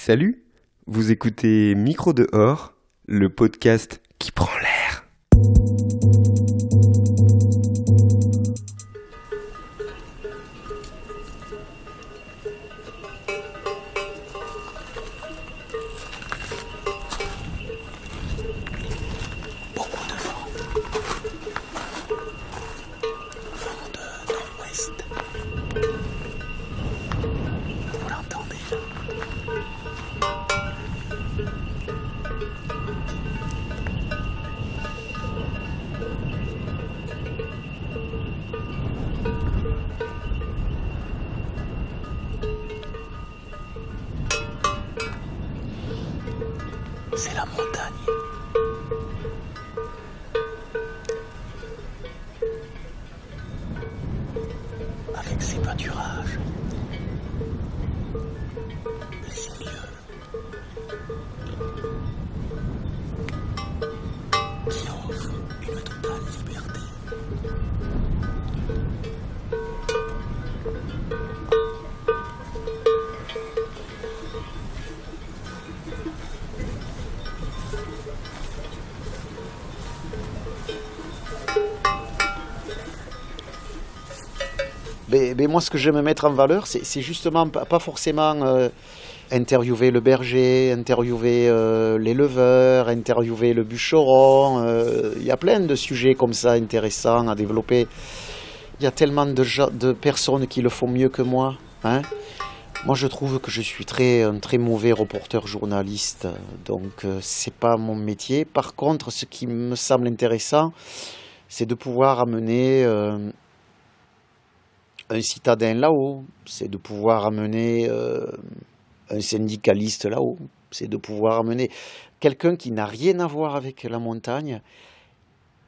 Salut, vous écoutez Micro dehors, le podcast qui prend l'air. Beaucoup de vent. Vent de nord-ouest. Vous l'entendez là? C'est la montagne. Avec ses pâturages et ses lieux qui offrent une totale liberté. Mais moi, ce que j'aime mettre en valeur, c'est justement pas forcément interviewer le berger, interviewer l'éleveur, interviewer le bûcheron. Il y a plein de sujets comme ça intéressants à développer. Il y a tellement de personnes qui le font mieux que moi. Hein. Moi, je trouve que je suis un très mauvais reporter journaliste, donc c'est pas mon métier. Par contre, ce qui me semble intéressant, c'est de pouvoir amener un citadin là-haut, c'est de pouvoir amener un syndicaliste là-haut, c'est de pouvoir amener quelqu'un qui n'a rien à voir avec la montagne,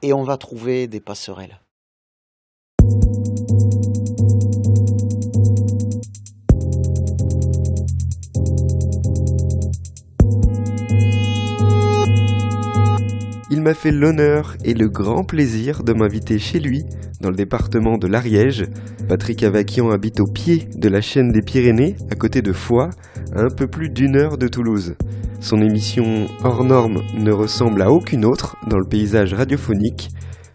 et on va trouver des passerelles. Il m'a fait l'honneur et le grand plaisir de m'inviter chez lui, dans le département de l'Ariège. Patrick Avakian habite au pied de la chaîne des Pyrénées, à côté de Foix, à un peu plus d'1 heure de Toulouse. Son émission hors norme ne ressemble à aucune autre dans le paysage radiophonique.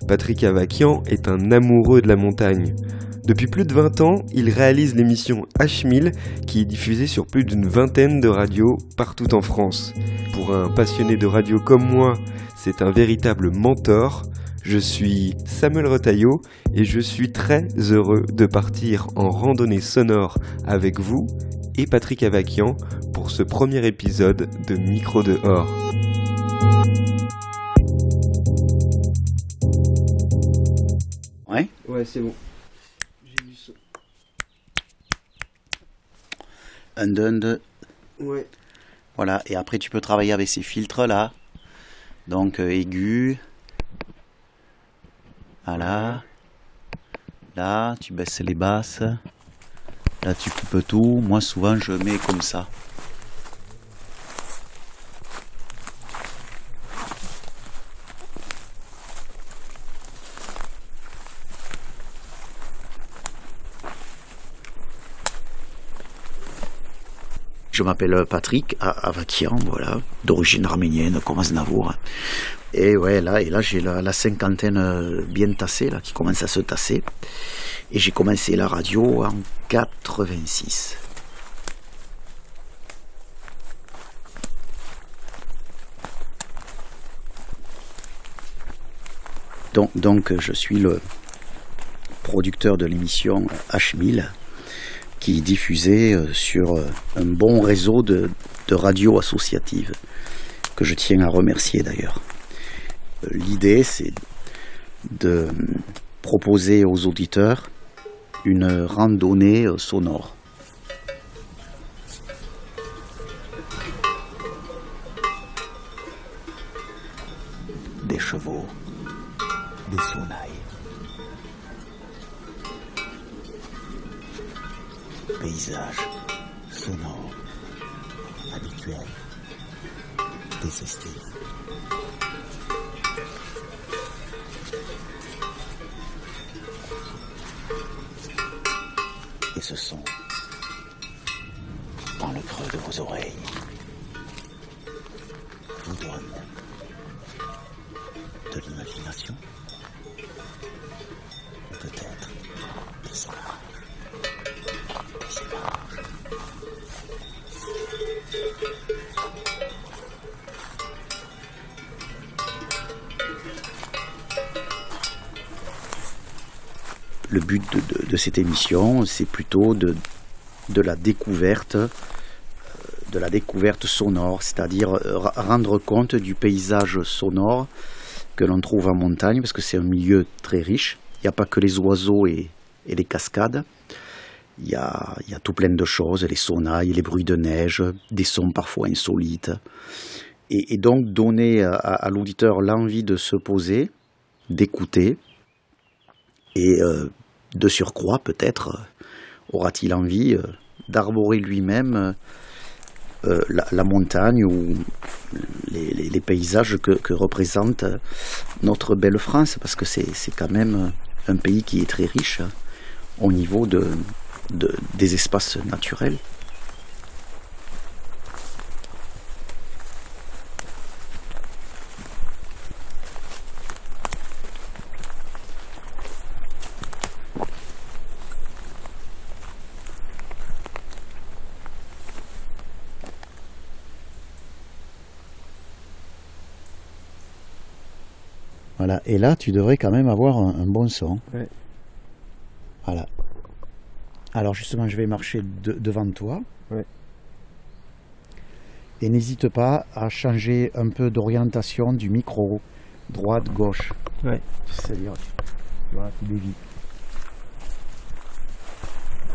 Patrick Avakian est un amoureux de la montagne. Depuis plus de 20 ans, il réalise l'émission H1000 qui est diffusée sur plus d'une vingtaine de radios partout en France. Pour un passionné de radio comme moi, c'est un véritable mentor. Je suis Samuel Retailleau et je suis très heureux de partir en randonnée sonore avec vous et Patrick Avakian pour ce premier épisode de Micro dehors. Ouais. Ouais, c'est bon. Un, deux. Ouais. Voilà, et après tu peux travailler avec ces filtres là. Donc aigu. Voilà. Là, tu baisses les basses. Là, tu coupes tout. Moi, souvent, je mets comme ça. Je m'appelle Patrick Avakian, voilà, d'origine arménienne, comme Aznavour. Et ouais, là j'ai la cinquantaine bien tassée, là, qui commence à se tasser. Et j'ai commencé la radio en 86. Donc je suis le producteur de l'émission H1000, qui diffusait sur un bon réseau de radios associatives, que je tiens à remercier d'ailleurs. L'idée, c'est de proposer aux auditeurs une randonnée sonore. Des chevaux, des sonnailles. Paysage sonore habituel des estés. Et ce son dans le creux de vos oreilles. Antoine. De l'imagination. Peut-être des images. Des images. Le but de cette émission, c'est plutôt de la découverte sonore, c'est-à-dire rendre compte du paysage sonore que l'on trouve en montagne, parce que c'est un milieu très riche. Il n'y a pas que les oiseaux et les cascades. Il y a tout plein de choses, les sonnailles, les bruits de neige, des sons parfois insolites. Et donc donner à l'auditeur l'envie de se poser, d'écouter, et de surcroît peut-être aura-t-il envie d'arborer lui-même la montagne ou les paysages que représente notre belle France, parce que c'est quand même un pays qui est très riche au niveau des espaces naturels. Voilà, et là tu devrais quand même avoir un bon son. Ouais. Voilà. Alors justement, je vais marcher devant toi. Ouais. Et n'hésite pas à changer un peu d'orientation du micro, droite, gauche. Ouais. C'est-à-dire, voilà, tu dévies.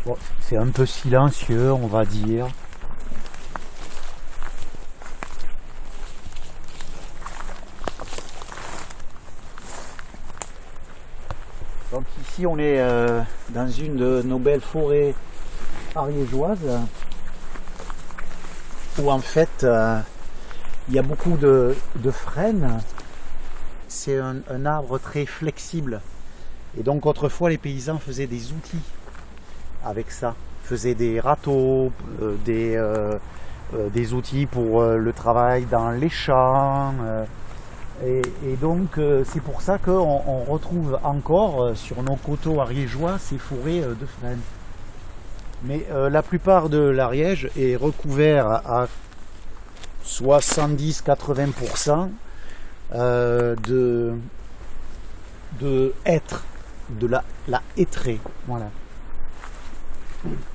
Bon, c'est un peu silencieux, on va dire. Donc ici on est dans une de nos belles forêts ariégeoises où en fait il y a beaucoup de frênes. C'est un arbre très flexible et donc autrefois les paysans faisaient des outils avec ça. Ils faisaient des râteaux, des outils pour le travail dans les champs. Et donc c'est pour ça qu'on retrouve encore sur nos coteaux ariégeois ces forêts de frênes. Mais la plupart de l'Ariège est recouvert à 70-80% de hêtres, de la hêtraie. Voilà.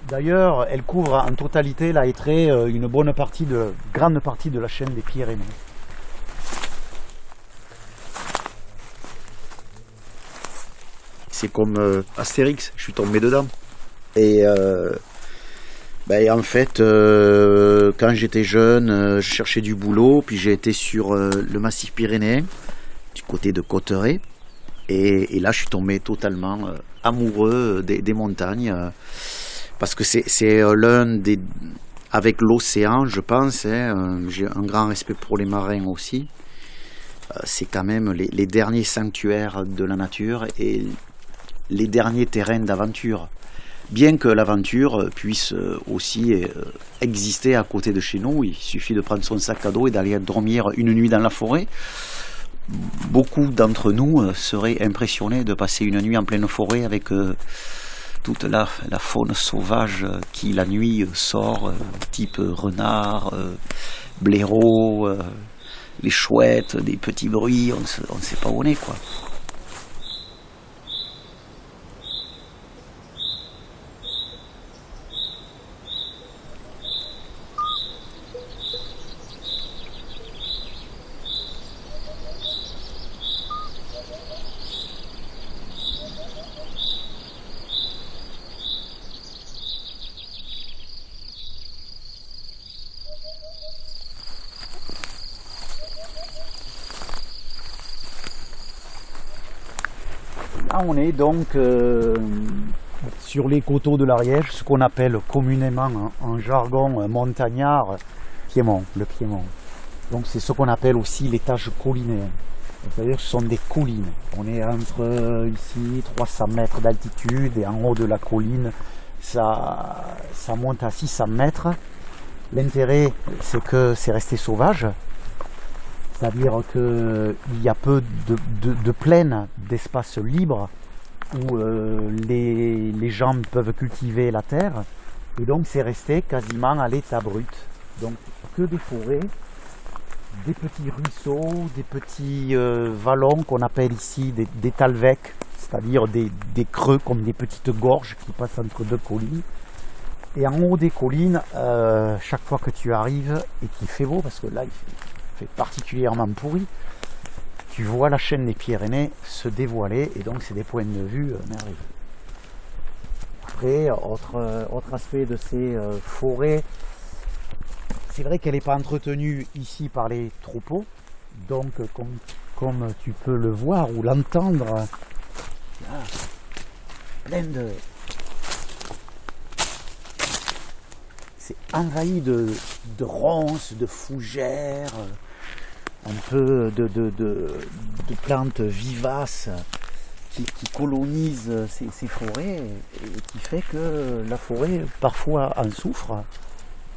D'ailleurs, elle couvre en totalité la hêtraie une grande partie de la chaîne des Pyrénées. C'est comme Astérix, je suis tombé dedans. Et en fait, quand j'étais jeune, je cherchais du boulot, puis j'ai été sur le massif pyrénéen, du côté de Cauterets. Et là, je suis tombé totalement amoureux des montagnes, parce que c'est l'un des... Avec l'océan, je pense, j'ai un grand respect pour les marins aussi. C'est quand même les derniers sanctuaires de la nature et les derniers terrains d'aventure. Bien que l'aventure puisse aussi exister à côté de chez nous, il suffit de prendre son sac à dos et d'aller dormir une nuit dans la forêt. Beaucoup d'entre nous seraient impressionnés de passer une nuit en pleine forêt avec toute la faune sauvage qui la nuit sort, type renard, blaireau, les chouettes, des petits bruits, on ne sait pas où on est, quoi. Là, on est donc sur les coteaux de l'Ariège, ce qu'on appelle communément en jargon montagnard, Piémont, le Piémont. Donc c'est ce qu'on appelle aussi l'étage collinaire. C'est-à-dire ce sont des collines. On est entre ici 300 mètres d'altitude et en haut de la colline, ça monte à 600 mètres. L'intérêt, c'est que c'est resté sauvage. C'est-à-dire qu'il y a peu de plaines, d'espaces libres où les gens peuvent cultiver la terre. Et donc c'est resté quasiment à l'état brut. Donc que des forêts, des petits ruisseaux, des petits vallons qu'on appelle ici des talwecs, c'est-à-dire des creux comme des petites gorges qui passent entre deux collines. Et en haut des collines, chaque fois que tu arrives et qu'il fait beau, parce que là il fait particulièrement pourri, tu vois la chaîne des Pyrénées se dévoiler et donc c'est des points de vue merveilleux. Après, autre aspect de ces forêts, c'est vrai qu'elle n'est pas entretenue ici par les troupeaux, donc comme tu peux le voir ou l'entendre, il y a plein de... C'est envahi de ronces, de fougères, un peu de plantes vivaces qui colonisent ces forêts et qui fait que la forêt parfois en souffre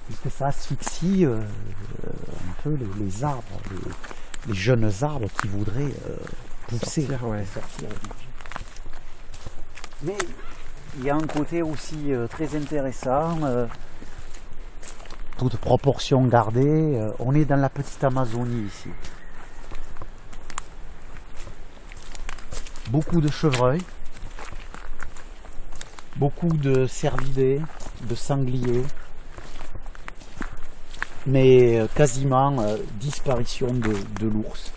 puisque ça asphyxie un peu les arbres, les jeunes arbres qui voudraient pousser, sortir. Mais il y a un côté aussi très intéressant, toute proportion gardée, on est dans la petite Amazonie ici. Beaucoup de chevreuils, beaucoup de cervidés, de sangliers, mais quasiment disparition de l'ours.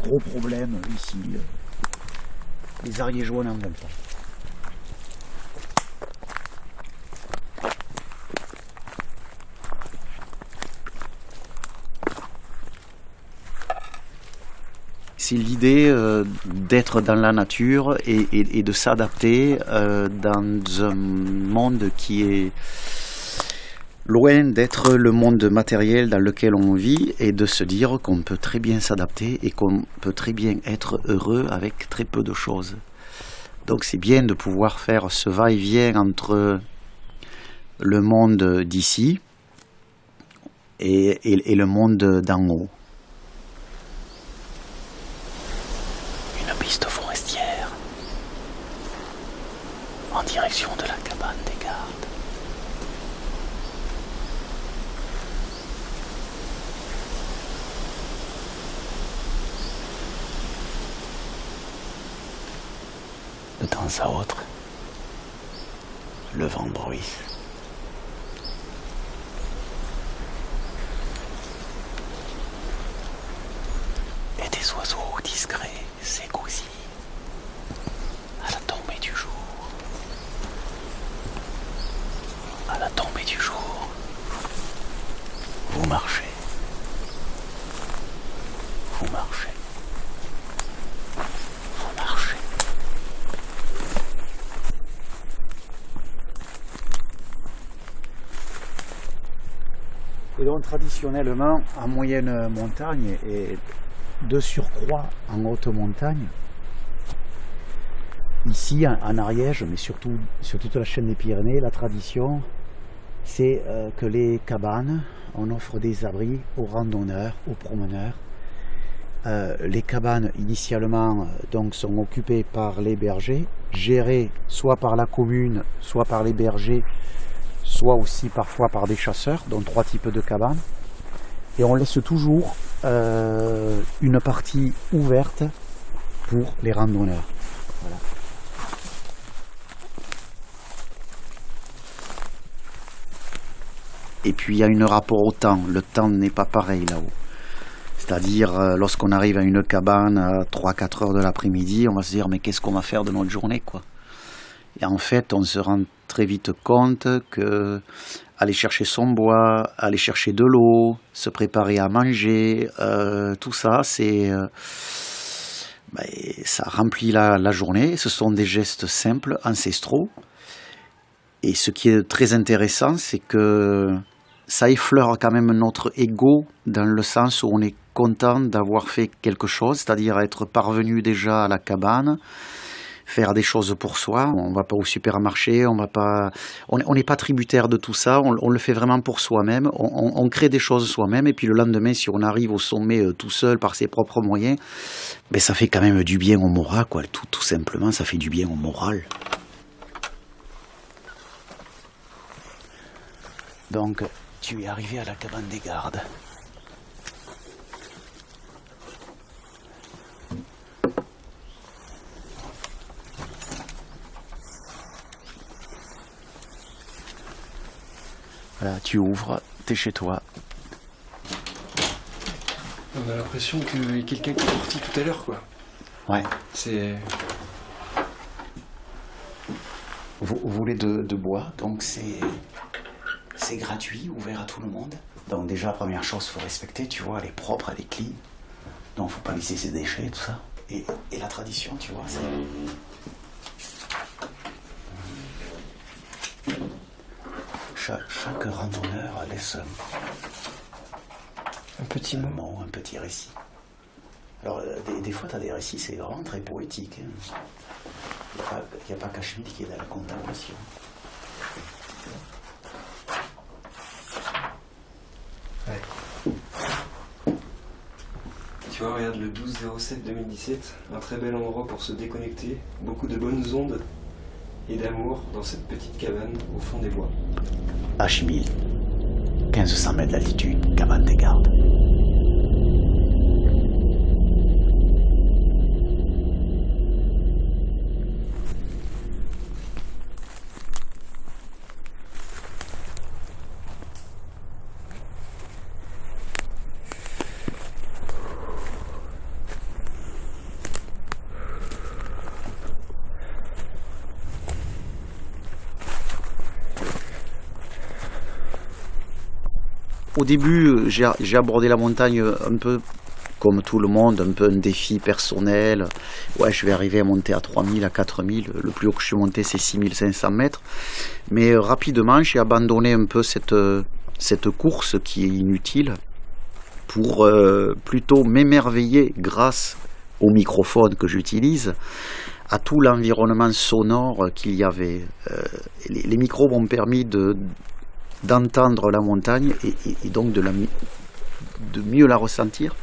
Gros problème ici, les ariégeois n'en veulent pas. C'est l'idée d'être dans la nature et de s'adapter dans un monde qui est loin d'être le monde matériel dans lequel on vit et de se dire qu'on peut très bien s'adapter et qu'on peut très bien être heureux avec très peu de choses. Donc c'est bien de pouvoir faire ce va-et-vient entre le monde d'ici et le monde d'en haut. Piste forestière en direction de la cabane des gardes. De temps à autre, le vent bruisse. Et des oiseaux discrets s'égousillent à la tombée du jour. À la tombée du jour, vous marchez. Vous marchez. Vous marchez. Et donc traditionnellement, en moyenne montagne et de surcroît en haute montagne, ici en Ariège, mais surtout sur toute la chaîne des Pyrénées, la tradition c'est que les cabanes, on offre des abris aux randonneurs, aux promeneurs. Les cabanes initialement donc sont occupées par les bergers, gérées soit par la commune, soit par les bergers, soit aussi parfois par des chasseurs, donc 3 types de cabanes. Et on laisse toujours une partie ouverte pour les randonneurs. Voilà. Et puis il y a un rapport au temps. Le temps n'est pas pareil là-haut. C'est-à-dire, lorsqu'on arrive à une cabane à 3-4 heures de l'après-midi, on va se dire, mais qu'est-ce qu'on va faire de notre journée, quoi. Et en fait, on se rend très vite compte que aller chercher son bois, aller chercher de l'eau, se préparer à manger, tout ça, ça remplit la journée. Ce sont des gestes simples, ancestraux. Et ce qui est très intéressant, c'est que ça effleure quand même notre ego dans le sens où on est content d'avoir fait quelque chose, c'est-à-dire être parvenu déjà à la cabane, faire des choses pour soi. On va pas au supermarché, on n'est pas tributaire de tout ça, on le fait vraiment pour soi-même, on crée des choses soi-même, et puis le lendemain, si on arrive au sommet tout seul par ses propres moyens, ben ça fait quand même du bien au moral, quoi. Tout simplement, ça fait du bien au moral. Donc, tu es arrivé à la cabane des gardes. Voilà, tu ouvres, t'es chez toi. On a l'impression qu'il y a quelqu'un qui est sorti tout à l'heure, quoi. Ouais. Vous voulez de bois, donc c'est gratuit, ouvert à tout le monde. Donc déjà, première chose, il faut respecter, tu vois, elle est propre, elle est clean. Donc faut pas laisser ses déchets, tout ça. Et la tradition, tu vois, c'est... Chaque randonneur laisse un petit mot, un petit récit. Alors, des fois, tu as des récits, c'est vraiment très poétique. Hein. Il n'y a pas Cachemire qui est dans la contemplation. Ouais. Tu vois, regarde le 12/07/2017, un très bel endroit pour se déconnecter, beaucoup de bonnes ondes et d'amour dans cette petite cabane au fond des bois. H1000, 1500 mètres d'altitude, cabane des gardes. Au début, j'ai abordé la montagne un peu comme tout le monde, un peu un défi personnel. Ouais, je vais arriver à monter à 3000, à 4000. Le plus haut que je suis monté, c'est 6500 mètres. Mais rapidement, j'ai abandonné un peu cette course qui est inutile pour plutôt m'émerveiller grâce au microphone que j'utilise à tout l'environnement sonore qu'il y avait. Les micros m'ont permis d'entendre la montagne et donc de mieux la ressentir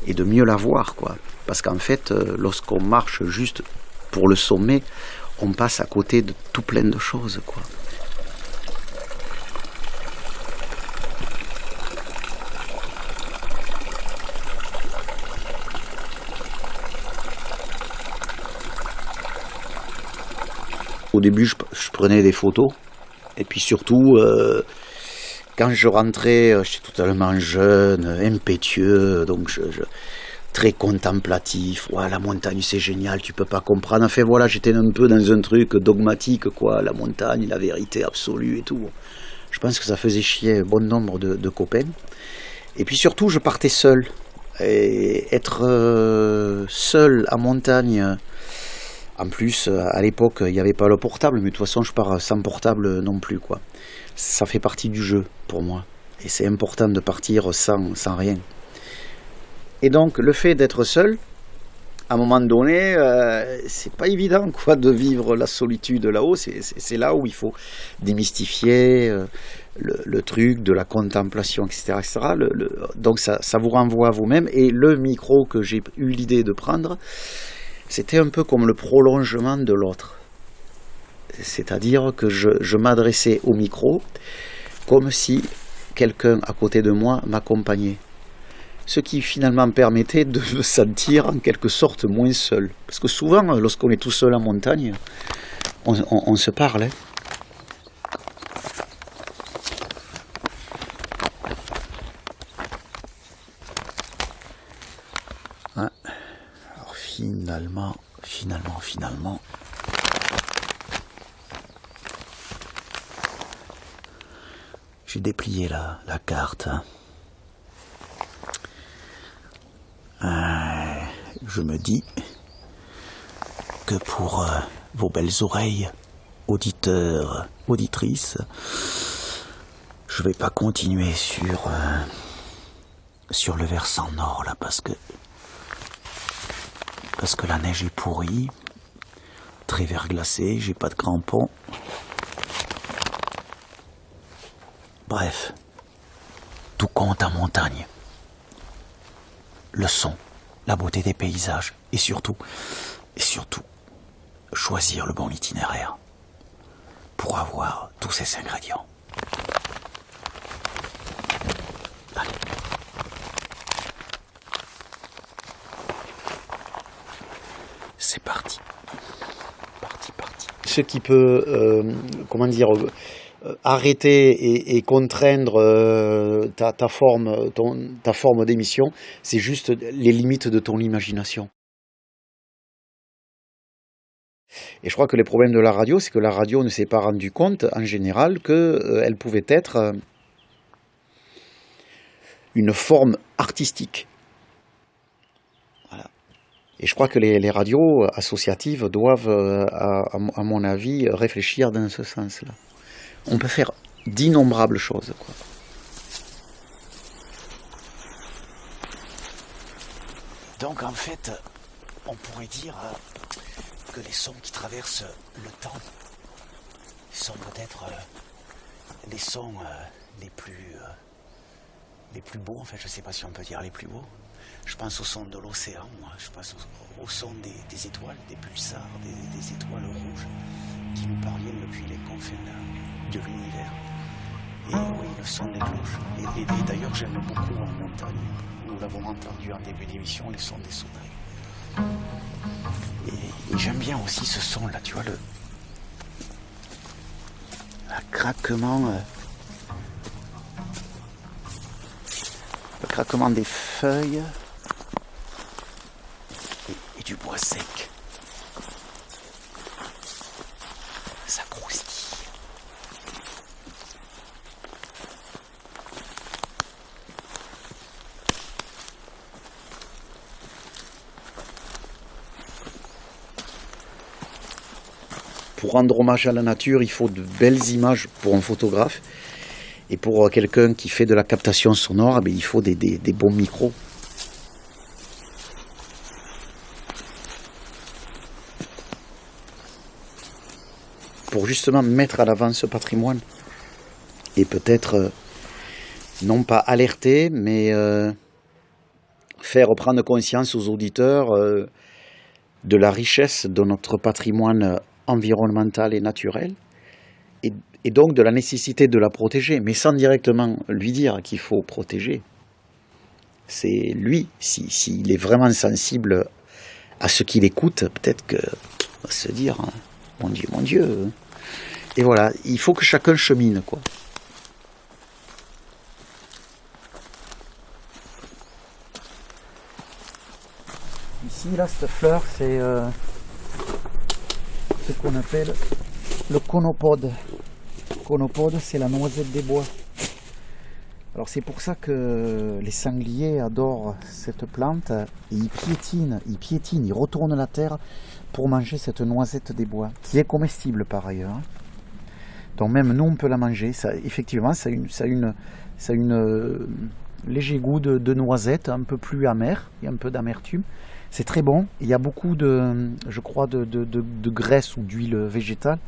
et de mieux la voir, quoi. Parce qu'en fait, lorsqu'on marche juste pour le sommet, on passe à côté de tout plein de choses, quoi. Au début, je prenais des photos. Et puis surtout, quand je rentrais, j'étais totalement jeune, impétueux, donc très contemplatif. Ouais, la montagne, c'est génial, tu peux pas comprendre. Enfin voilà, j'étais un peu dans un truc dogmatique, quoi. La montagne, la vérité absolue et tout. Je pense que ça faisait chier un bon nombre de copains. Et puis surtout, je partais seul. Et être seul en montagne... En plus, à l'époque, il n'y avait pas le portable, mais de toute façon, je pars sans portable non plus, quoi. Ça fait partie du jeu, pour moi. Et c'est important de partir sans rien. Et donc, le fait d'être seul, à un moment donné, c'est pas évident, quoi, de vivre la solitude là-haut. C'est là où il faut démystifier le truc de la contemplation, etc. etc. Donc, ça vous renvoie à vous-même. Et le micro que j'ai eu l'idée de prendre... C'était un peu comme le prolongement de l'autre. C'est-à-dire que je m'adressais au micro comme si quelqu'un à côté de moi m'accompagnait. Ce qui finalement permettait de me sentir en quelque sorte moins seul. Parce que souvent, lorsqu'on est tout seul en montagne, on se parle. Hein. Finalement, j'ai déplié la carte. Je me dis que pour vos belles oreilles, auditeurs, auditrices, je vais pas continuer sur le versant nord là parce que la neige est pourrie. très verglacé, j'ai pas de crampons. Bref, tout compte en montagne. Le son, la beauté des paysages et surtout, choisir le bon itinéraire pour avoir tous ces ingrédients. Allez. C'est parti. Parti. Ce qui peut, arrêter et contraindre ta forme d'émission, c'est juste les limites de ton imagination. Et je crois que les problèmes de la radio, c'est que la radio ne s'est pas rendu compte, en général, qu'elle pouvait être une forme artistique. Voilà. Et je crois que les radios associatives doivent, à mon avis, réfléchir dans ce sens-là. On peut faire d'innombrables choses, quoi. Donc en fait, on pourrait dire que les sons qui traversent le temps sont peut-être les sons les plus beaux, en fait, je ne sais pas si on peut dire les plus beaux. Je pense au son de l'océan, moi. Je pense au son des étoiles, des pulsars, des étoiles rouges qui nous parviennent depuis les confins de l'univers. Et oui, le son des cloches. Et d'ailleurs, j'aime beaucoup en montagne. Nous l'avons entendu en début d'émission, les sons des sonneries. Et j'aime bien aussi ce son-là, tu vois, le craquement des feuilles et du bois sec. Ça croustille. Pour rendre hommage à la nature, il faut de belles images pour un photographe. Et pour quelqu'un qui fait de la captation sonore, il faut des bons micros. Pour justement mettre à l'avant ce patrimoine. Et peut-être, non pas alerter, mais faire prendre conscience aux auditeurs de la richesse de notre patrimoine environnemental et naturel. Et donc de la nécessité de la protéger, mais sans directement lui dire qu'il faut protéger. C'est lui, s'il est vraiment sensible à ce qu'il écoute, peut-être qu'il va se dire « Mon Dieu !» Et voilà, il faut que chacun chemine, quoi. Ici, là, cette fleur, c'est ce qu'on appelle le conopode. Conopode, c'est la noisette des bois. Alors c'est pour ça que les sangliers adorent cette plante. Et ils piétinent, ils retournent la terre pour manger cette noisette des bois, qui est comestible par ailleurs. Donc même nous on peut la manger. Ça, effectivement, ça a une léger goût de noisette, un peu plus amer, il y a un peu d'amertume. C'est très bon, il y a beaucoup de graisse ou d'huile végétale.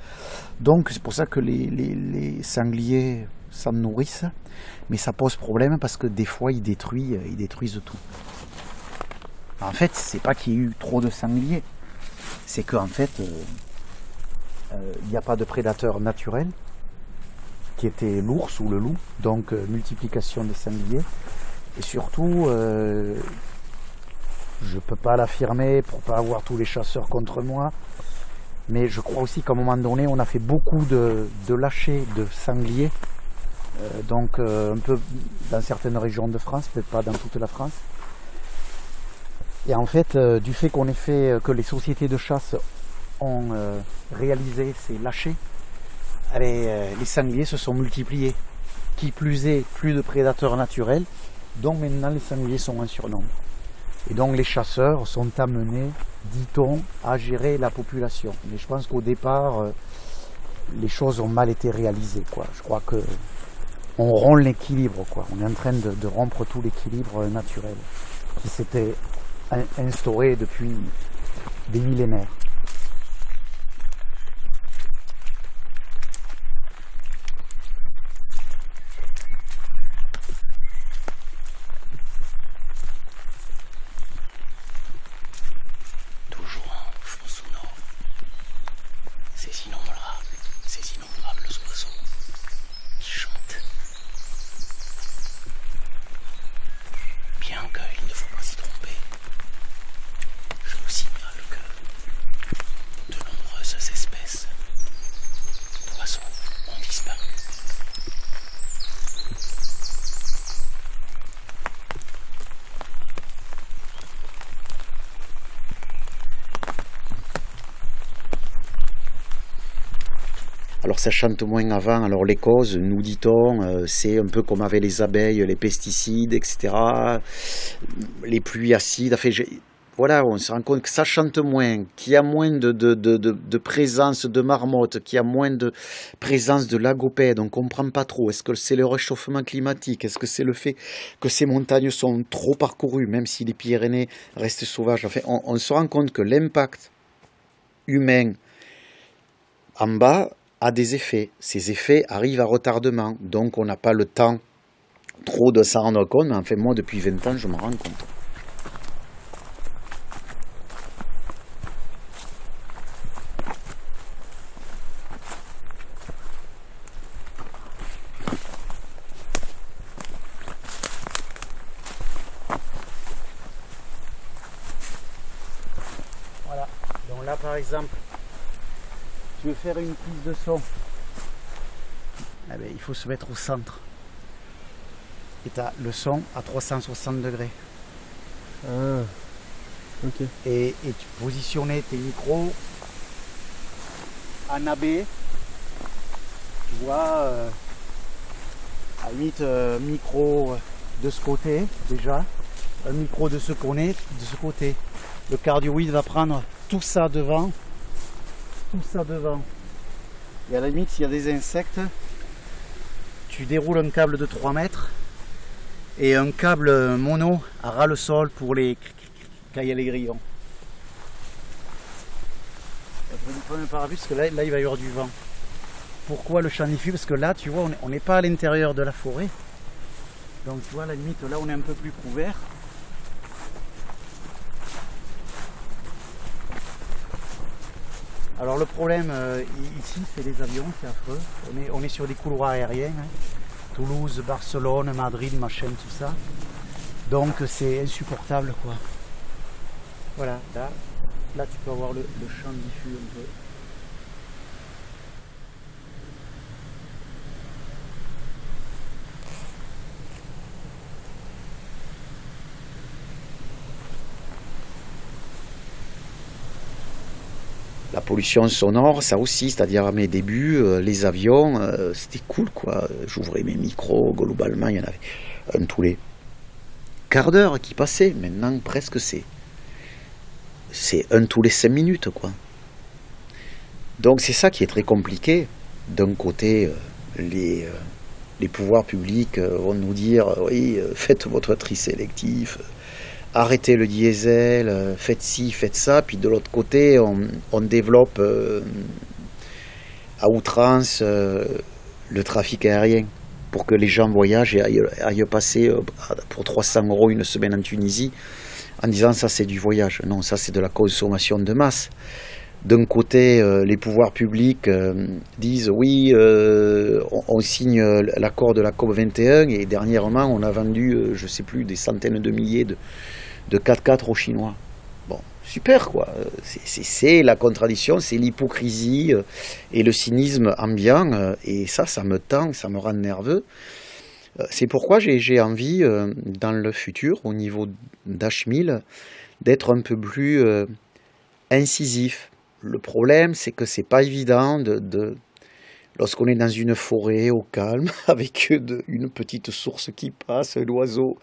Donc c'est pour ça que les sangliers s'en nourrissent. Mais ça pose problème parce que des fois ils détruisent tout. En fait, c'est pas qu'il y ait eu trop de sangliers. C'est qu'en fait, il n'y a pas de prédateur naturel, qui était l'ours ou le loup. Donc multiplication des sangliers. Et surtout... je ne peux pas l'affirmer pour ne pas avoir tous les chasseurs contre moi, mais je crois aussi qu'à un moment donné, on a fait beaucoup de lâchers de sangliers, donc un peu dans certaines régions de France, peut-être pas dans toute la France. Et en fait, du fait que les sociétés de chasse ont réalisé ces lâchers, les sangliers se sont multipliés. Qui plus est, plus de prédateurs naturels, donc maintenant les sangliers sont en surnombre. Et donc les chasseurs sont amenés, dit-on, à gérer la population. Mais je pense qu'au départ, les choses ont mal été réalisées, quoi. Je crois qu'on rompt l'équilibre, quoi. On est en train de rompre tout l'équilibre naturel qui s'était instauré depuis des millénaires. Alors ça chante moins avant. Alors les causes, nous dit-on, c'est un peu comme avec les abeilles, les pesticides, etc. Les pluies acides. Enfin, voilà, on se rend compte que ça chante moins, qu'il y a moins de présence de marmottes, qu'il y a moins de présence de lagopèdes. On ne comprend pas trop. Est-ce que c'est le réchauffement climatique? Est-ce que c'est le fait que ces montagnes sont trop parcourues, même si les Pyrénées restent sauvages? Enfin, on se rend compte que l'impact humain en bas a des effets. Ces effets arrivent à retardement. Donc on n'a pas le temps trop de s'en rendre compte. Mais enfin, moi, depuis 20 ans, je me rends compte. Voilà. Donc là, par exemple, tu veux faire une prise de son, eh bien, il faut se mettre au centre. Et tu as le son à 360 degrés. Ah, ok. Et tu positionnais tes micros en AB. Tu vois, à la limite, micro de ce côté déjà, un micro de ce côté. Le cardioïde va prendre tout ça devant. Et à la limite, s'il y a des insectes, tu déroules un câble de 3 mètres et un câble mono à ras le sol pour les quand il y a les grillons. Je vais prendre un parapluie parce que là, il va y avoir du vent. Pourquoi le champ diffus? Parce que là, tu vois, on n'est pas à l'intérieur de la forêt. Donc tu vois, à la limite, là, on est un peu plus couvert. Alors le problème ici, c'est les avions, c'est affreux. On est sur des couloirs aériens, hein. Toulouse, Barcelone, Madrid, machin, tout ça. Donc c'est insupportable, quoi. Voilà, là tu peux avoir le champ diffus un peu. La pollution sonore, ça aussi, c'est-à-dire à mes débuts, les avions, c'était cool, quoi. J'ouvrais mes micros, globalement, il y en avait un tous les quarts d'heure qui passait. Maintenant, presque c'est un tous les 5 minutes, quoi. Donc c'est ça qui est très compliqué. D'un côté, les pouvoirs publics vont nous dire, oui, faites votre tri sélectif, arrêtez le diesel, faites ci, faites ça. Puis de l'autre côté, on développe à outrance le trafic aérien pour que les gens voyagent et aillent passer pour 300 € une semaine en Tunisie en disant ça c'est du voyage. Non, ça c'est de la consommation de masse. D'un côté, les pouvoirs publics disent oui, on signe l'accord de la COP21 et dernièrement on a vendu, je ne sais plus, des centaines de milliers de 4x4 aux Chinois. Bon, super quoi. C'est la contradiction, c'est l'hypocrisie et le cynisme ambiant et ça me tend, ça me rend nerveux. C'est pourquoi j'ai envie, dans le futur, au niveau d'H1000, d'être un peu plus incisif. Le problème, c'est que c'est pas évident lorsqu'on est dans une forêt au calme, avec une petite source qui passe, un oiseau,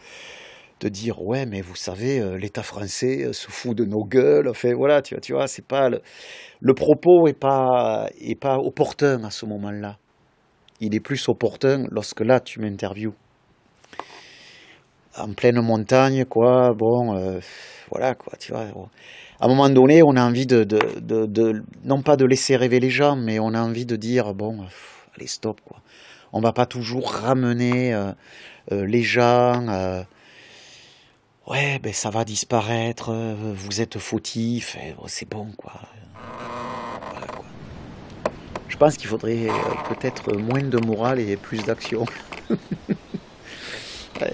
de dire ouais, mais vous savez, l'État français se fout de nos gueules. Enfin voilà, tu vois, c'est pas le propos est pas opportun à ce moment-là. Il est plus opportun lorsque là tu m'interviews en pleine montagne, quoi. Bon, voilà, quoi, tu vois. À un moment donné, on a envie de non pas de laisser rêver les gens, mais on a envie de dire bon, allez, stop, quoi. On va pas toujours ramener les gens. Ouais, ben ça va disparaître. Vous êtes fautifs. C'est bon, quoi. Voilà, quoi. Je pense qu'il faudrait peut-être moins de morale et plus d'action. Ouais.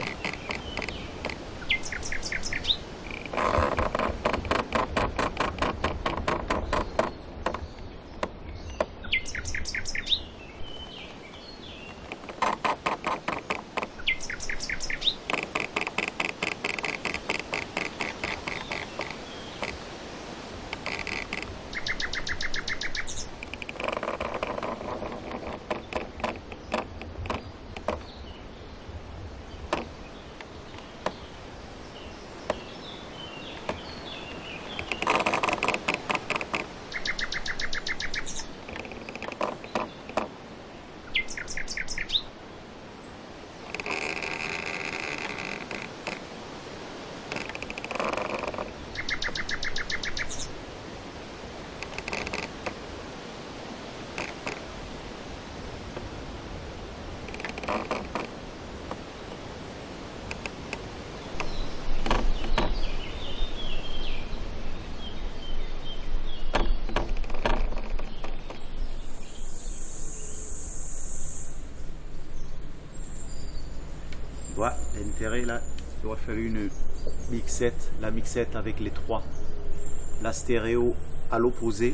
Tu vois, l'intérêt là, il aurait fallu une mixette, la mixette avec les trois. La stéréo à l'opposé,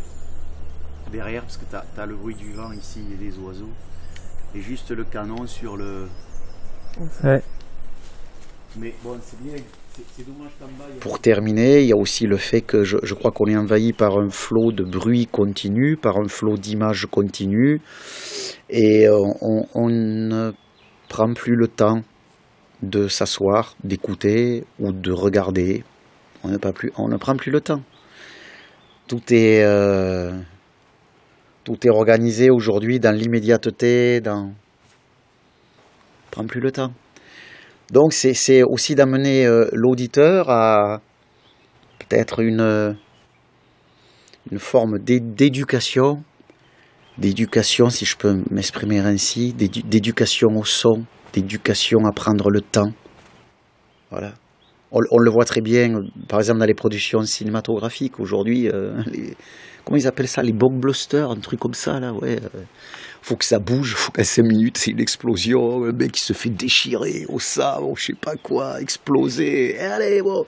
derrière, parce que t'as le bruit du vent ici et des oiseaux. Et juste le canon sur le... Ouais. Mais bon, c'est bien, c'est dommage qu'en bas... Pour terminer, il y a aussi le fait que je crois qu'on est envahi par un flot de bruit continu, par un flot d'images continu, et on ne prend plus le temps de s'asseoir, d'écouter ou de regarder. On ne prend plus le temps. Tout est organisé aujourd'hui dans l'immédiateté, on prend plus le temps. Donc c'est aussi d'amener l'auditeur à peut-être une forme d'éducation, si je peux m'exprimer ainsi, d'éducation au son, d'éducation à prendre le temps. Voilà. On le voit très bien, par exemple, dans les productions cinématographiques. Aujourd'hui, comment ils appellent ça? Les blockbusters, un truc comme ça, là, ouais. Faut que ça bouge, faut qu'à 5 minutes, c'est une explosion. Le mec, il se fait déchirer au sabre, je sais pas quoi, exploser. Et allez, bon.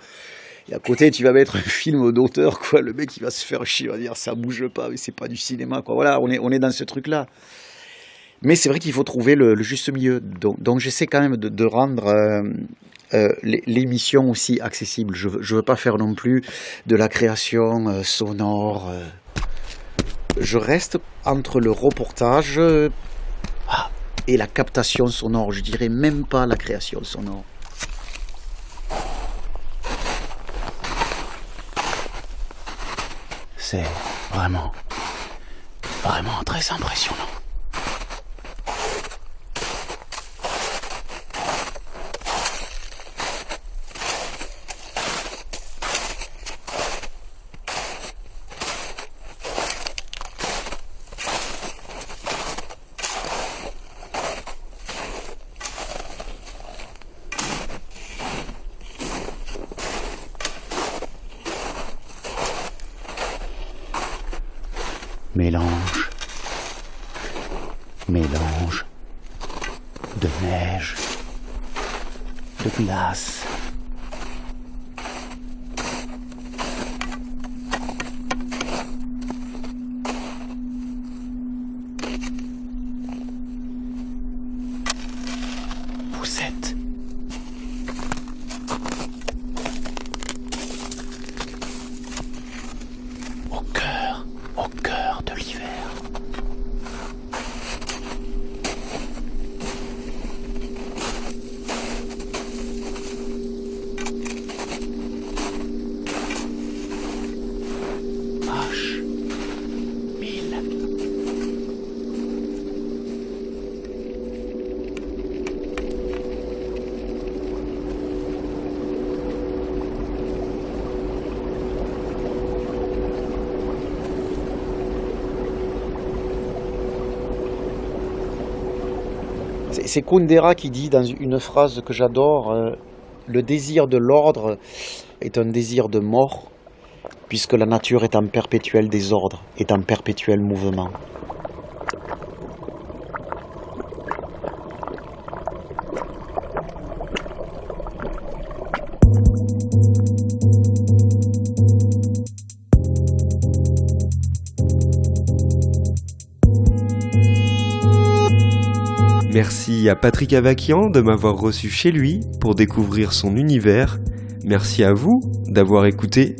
Et à côté, tu vas mettre un film d'auteur, quoi. Le mec, il va se faire chier, il va dire, ça bouge pas, mais c'est pas du cinéma, quoi. Voilà, on est dans ce truc-là. Mais c'est vrai qu'il faut trouver le juste milieu. Donc j'essaie quand même de rendre l'émission aussi accessible. Je veux pas faire non plus de la création sonore. Je reste entre le reportage et la captation sonore. Je dirais même pas la création sonore. C'est vraiment très impressionnant. Mélange de neige, de glace. Vous êtes au cœur de l'hiver. C'est Kundera qui dit dans une phrase que j'adore, le désir de l'ordre est un désir de mort, puisque la nature est en perpétuel désordre, est en perpétuel mouvement. Merci à Patrick Avakian de m'avoir reçu chez lui pour découvrir son univers. Merci à vous d'avoir écouté.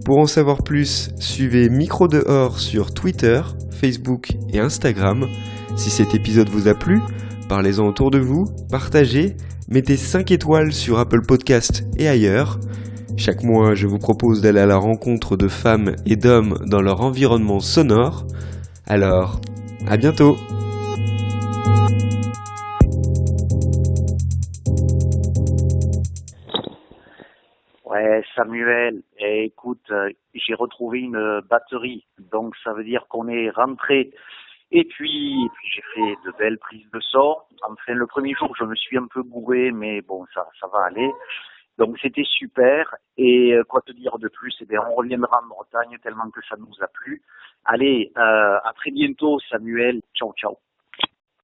Pour en savoir plus, suivez Micro dehors sur Twitter, Facebook et Instagram. Si cet épisode vous a plu, parlez-en autour de vous, partagez, mettez 5 étoiles sur Apple Podcast et ailleurs. Chaque mois, je vous propose d'aller à la rencontre de femmes et d'hommes dans leur environnement sonore. Alors, à bientôt! Ouais, Samuel, écoute, j'ai retrouvé une batterie, donc ça veut dire qu'on est rentré. Et puis j'ai fait de belles prises de son. Enfin, le premier jour, je me suis un peu bourré, mais bon, ça va aller. Donc c'était super. Et quoi te dire de plus? Eh bien, on reviendra en Bretagne tellement que ça nous a plu. Allez, à très bientôt, Samuel. Ciao, ciao.